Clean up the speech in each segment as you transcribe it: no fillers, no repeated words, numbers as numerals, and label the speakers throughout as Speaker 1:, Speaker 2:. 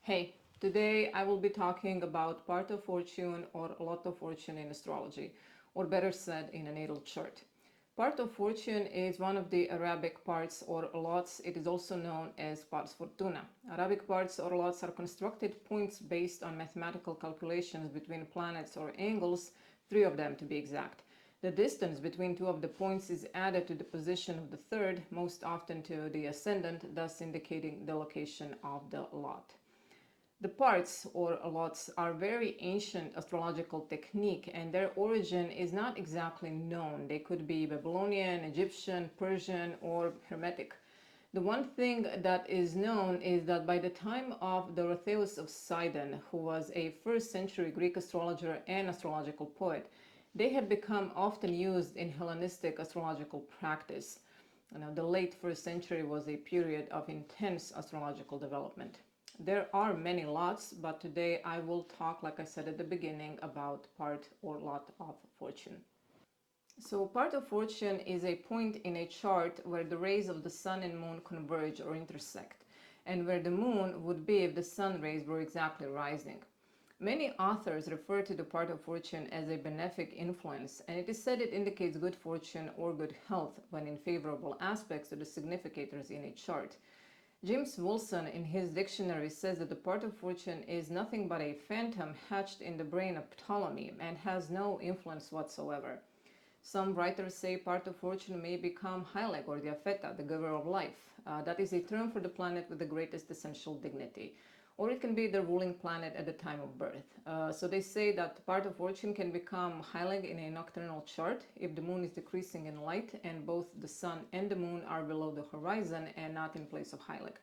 Speaker 1: Hey, today I will be talking about part of fortune or a lot of fortune in astrology, or better said, in a natal chart. Part of fortune is one of the Arabic parts or lots. It is also known as pars fortuna. Arabic parts or lots are constructed points based on mathematical calculations between planets or angles, three of them to be exact. The distance between two of the points is added to the position of the third, most often to the ascendant, thus indicating the location of the lot. The parts or lots are very ancient astrological technique and their origin is not exactly known. They could be Babylonian, Egyptian, Persian, or Hermetic. The one thing that is known is that by the time of Dorotheus of Sidon, who was a first century Greek astrologer and astrological poet, they had become often used in Hellenistic astrological practice. Now, the late first century was a period of intense astrological development. There are many lots, but today I will talk, like I said at the beginning, about part or lot of fortune. So part of fortune is a point in a chart where the rays of the sun and moon converge or intersect, and where the moon would be if the sun rays were exactly rising. Many authors refer to the part of fortune as a benefic influence, and it is said it indicates good fortune or good health when in favorable aspects to the significators in a chart. James Wilson, in his dictionary, says that the part of fortune is nothing but a phantom hatched in the brain of Ptolemy and has no influence whatsoever. Some writers say part of fortune may become Heileg or the Afeta, the giver of life. That is a term for the planet with the greatest essential dignity. Or it can be the ruling planet at the time of birth. So they say that part of fortune can become Heileg in a nocturnal chart if the moon is decreasing in light and both the sun and the moon are below the horizon and not in place of Heileg.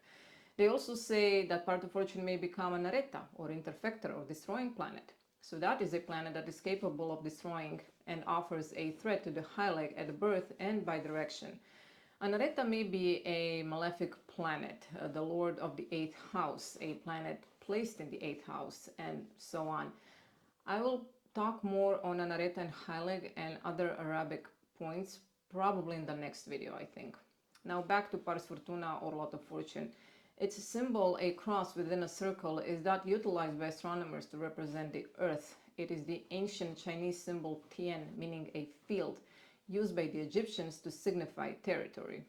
Speaker 1: They also say that part of fortune may become a Nareta or interfector or destroying planet. So that is a planet that is capable of destroying and offers a threat to the Heileg at birth and by direction. Anareta may be a malefic planet, the lord of the eighth house, a planet placed in the eighth house, and so on. I will talk more on Anareta and Heilig and other Arabic points probably in the next video, I think. Now back to Pars Fortuna or Lot of Fortune. Its symbol, a cross within a circle, is that utilized by astronomers to represent the Earth. It is the ancient Chinese symbol Tian, meaning a field, used by the Egyptians to signify territory.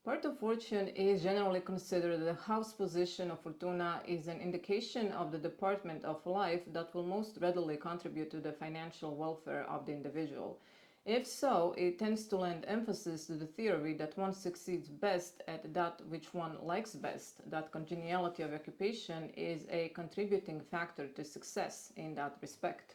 Speaker 1: Part of fortune is generally considered the house position of Fortuna is an indication of the department of life that will most readily contribute to the financial welfare of the individual. If so, it tends to lend emphasis to the theory that one succeeds best at that which one likes best, that congeniality of occupation is a contributing factor to success in that respect.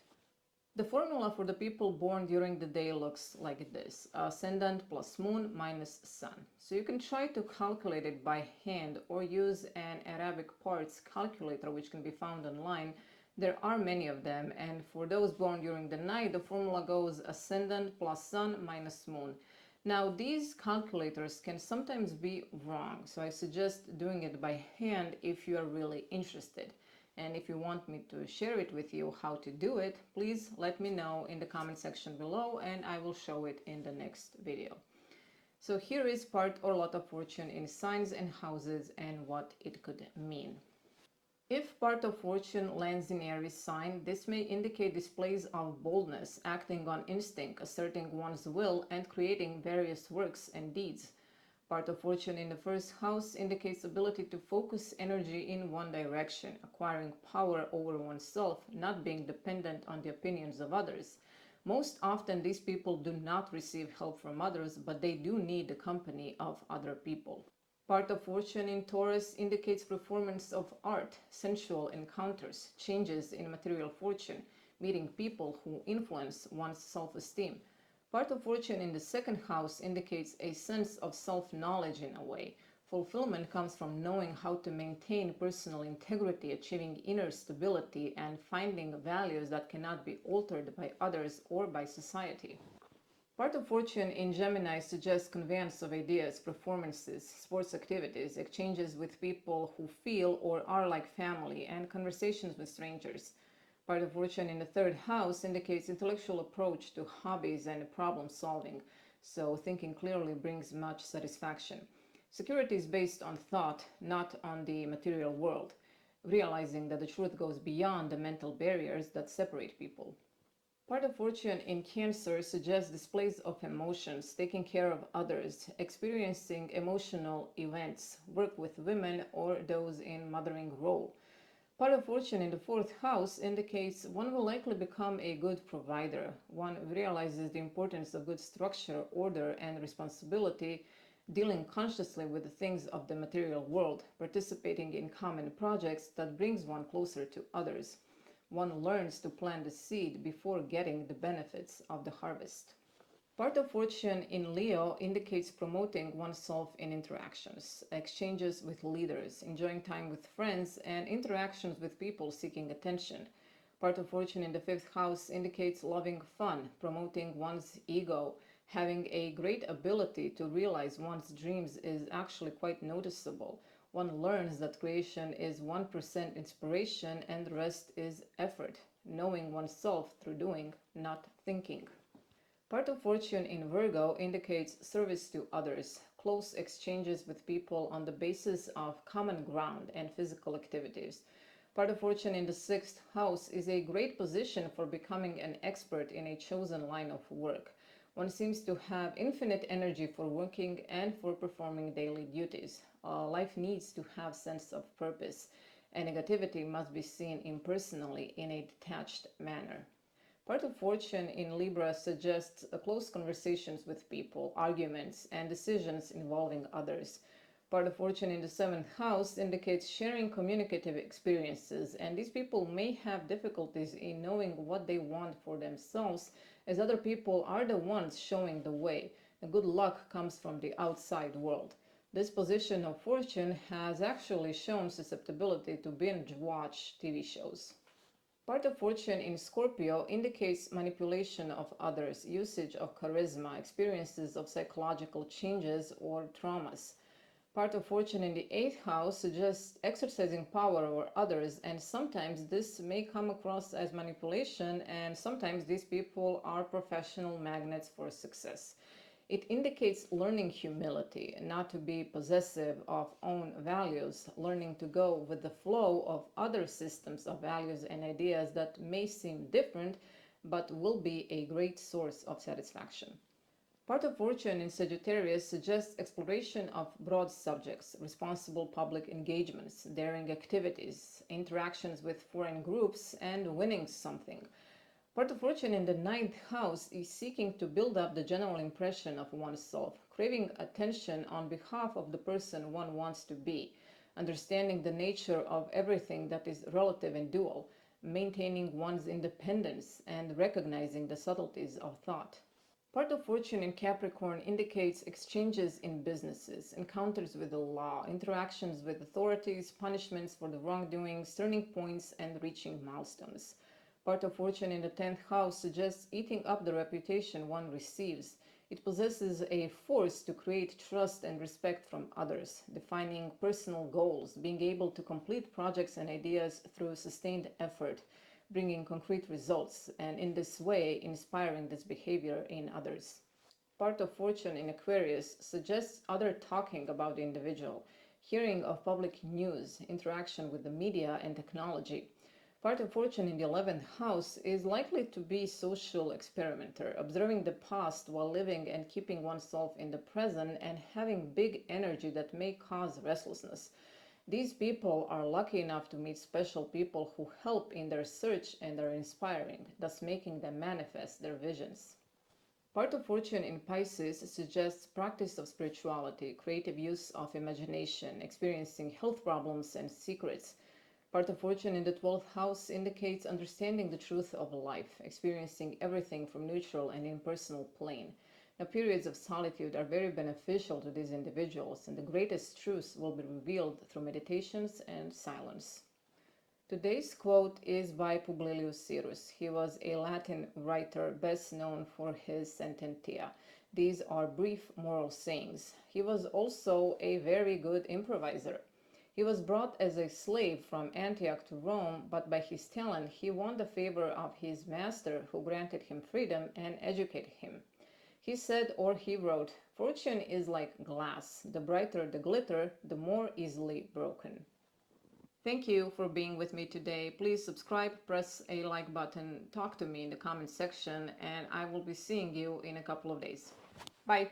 Speaker 1: The formula for the people born during the day looks like this: ascendant plus moon minus sun. So you can try to calculate it by hand or use an Arabic parts calculator which can be found online. There are many of them, and for those born during the night the formula goes ascendant plus sun minus moon. Now these calculators can sometimes be wrong, so I suggest doing it by hand if you are really interested. And if you want me to share it with you how to do it, please let me know in the comment section below and I will show it in the next video. So here is part or lot of fortune in signs and houses and what it could mean. If part of fortune lands in Aries sign, this may indicate displays of boldness, acting on instinct, asserting one's will, and creating various works and deeds. Part of fortune in the first house indicates ability to focus energy in one direction, acquiring power over oneself, not being dependent on the opinions of others. Most often these people do not receive help from others, but they do need the company of other people. Part of fortune in Taurus indicates performance of art, sensual encounters, changes in material fortune, meeting people who influence one's self-esteem. Part of fortune in the second house indicates a sense of self-knowledge in a way. Fulfillment comes from knowing how to maintain personal integrity, achieving inner stability, and finding values that cannot be altered by others or by society. Part of fortune in Gemini suggests conveyance of ideas, performances, sports activities, exchanges with people who feel or are like family, and conversations with strangers. Part of fortune in the third house indicates intellectual approach to hobbies and problem solving, so thinking clearly brings much satisfaction. Security is based on thought, not on the material world. realizing that the truth goes beyond the mental barriers that separate people. Part of fortune in Cancer suggests displays of emotions, taking care of others, experiencing emotional events, work with women or those in mothering role. Part of fortune in the fourth house indicates one will likely become a good provider. One realizes the importance of good structure, order, and responsibility, dealing consciously with the things of the material world, participating in common projects that brings one closer to others. One learns to plant the seed before getting the benefits of the harvest. Part of fortune in Leo indicates promoting oneself in interactions, exchanges with leaders, enjoying time with friends, and interactions with people seeking attention. Part of fortune in the fifth house indicates loving fun, promoting one's ego, having a great ability to realize one's dreams is actually quite noticeable. One learns that creation is 1% inspiration and the rest is effort, knowing oneself through doing, not thinking. Part of fortune in Virgo indicates service to others, close exchanges with people on the basis of common ground and physical activities. Part of fortune in the sixth house is a great position for becoming an expert in a chosen line of work. One seems to have infinite energy for working and for performing daily duties. Life needs to have sense of purpose, and negativity must be seen impersonally in a detached manner. Part of fortune in Libra suggests close conversations with people, arguments, and decisions involving others. Part of fortune in the seventh house indicates sharing communicative experiences, and these people may have difficulties in knowing what they want for themselves, as other people are the ones showing the way. The good luck comes from the outside world. This position of fortune has actually shown susceptibility to binge watch TV shows. Part of fortune in Scorpio indicates manipulation of others, usage of charisma, experiences of psychological changes or traumas. Part of fortune in the eighth house suggests exercising power over others, and sometimes this may come across as manipulation, and sometimes these people are professional magnets for success. It indicates learning humility, not to be possessive of own values, learning to go with the flow of other systems of values and ideas that may seem different, but will be a great source of satisfaction. Part of fortune in Sagittarius suggests exploration of broad subjects, responsible public engagements, daring activities, interactions with foreign groups, and winning something. Part of fortune in the ninth house is seeking to build up the general impression of oneself, craving attention on behalf of the person one wants to be, understanding the nature of everything that is relative and dual, maintaining one's independence, and recognizing the subtleties of thought. Part of fortune in Capricorn indicates exchanges in businesses, encounters with the law, interactions with authorities, punishments for the wrongdoings, turning points, and reaching milestones. Part of fortune in the 10th house suggests eating up the reputation one receives. It possesses a force to create trust and respect from others, defining personal goals, being able to complete projects and ideas through sustained effort, bringing concrete results, and in this way inspiring this behavior in others. Part of fortune in Aquarius suggests other talking about the individual, hearing of public news, interaction with the media and technology. Part of fortune in the 11th house is likely to be social experimenter, observing the past while living and keeping oneself in the present and having big energy that may cause restlessness. These people are lucky enough to meet special people who help in their search and are inspiring, thus making them manifest their visions. Part of fortune in Pisces suggests practice of spirituality, creative use of imagination, experiencing health problems and secrets. Part of fortune in the 12th house indicates understanding the truth of life, experiencing everything from neutral and impersonal plane. Now, periods of solitude are very beneficial to these individuals, and the greatest truths will be revealed through meditations and silence. Today's quote is by Publilius Syrus. He was a Latin writer best known for his Sententia. These are brief moral sayings. He was also a very good improviser. He was brought as a slave from Antioch to Rome, but by his talent he won the favor of his master, who granted him freedom and educated him. He said, or he wrote, "Fortune is like glass. The brighter the glitter, the more easily broken." Thank you for being with me today. Please subscribe, press a like button, talk to me in the comment section, and I will be seeing you in a couple of days. Bye.